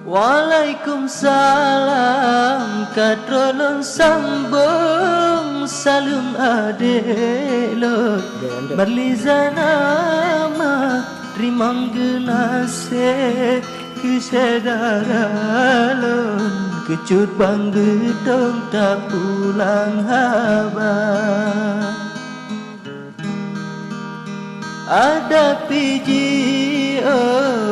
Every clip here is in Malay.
Waalaikumsalam katrolon sambung salam adelot Marlizana rimang genase kesedaralon kecut bang gedong tak pulang haba ada piji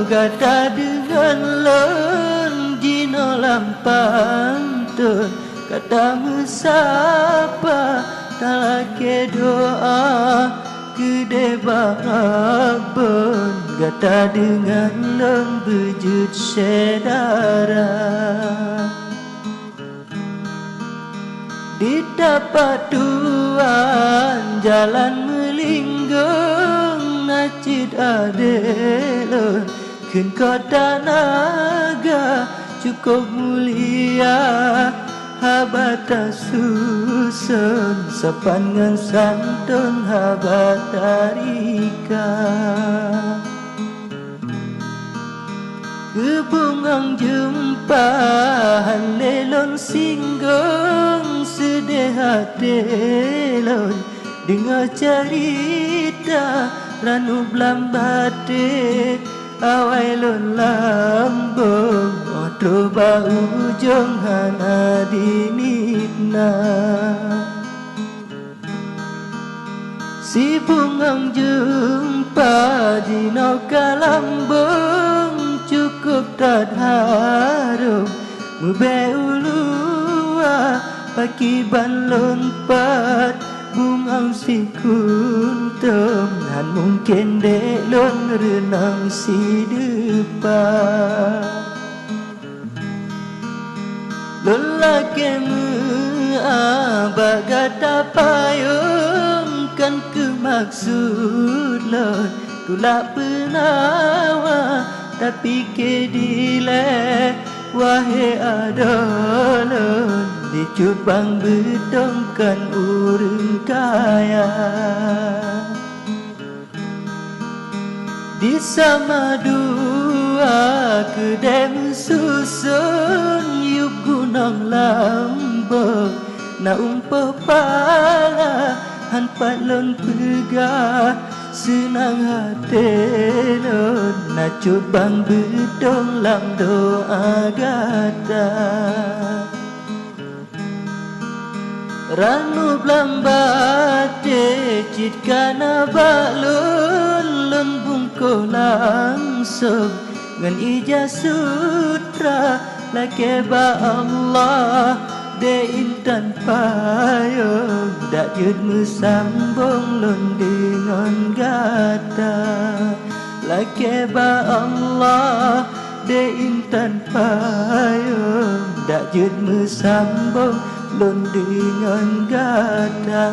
gata dengan lon jino lampantun kata mesapa talake doa gede barabun gata dengan lon bejut sedara didapat tuan jalan melinggung nacid adelon kun kota naga cukup mulia habata susun sepan ngan santun habata rika kebungang jumpa lelon singgung sedih hatelon dengar cerita ranu blambate awai lon lambung otro ba ujung hana dinitna si bungang jumpa jino kalambung cukup terharum mube ulua paki ban lompat bungang si kuntum dan mungkin dek lon renang si depan lelaki bagata payung kan kemaksud lon tulak penawa tapi kedile wahai adolon dicut bang bedongkan urang kaya di sama dua kedai susun yuk gunung lambung na umpah pala hanpat lon pegah senang hati lon na cut bang bedong lam doa gata ranu blambate citkana balun lun bungko langsung ngan ija sutra lake ba Allah de intan payung dak jud mesambung lun dengan gata lake ba Allah de intan payung dak jud mesambung lon dengan gata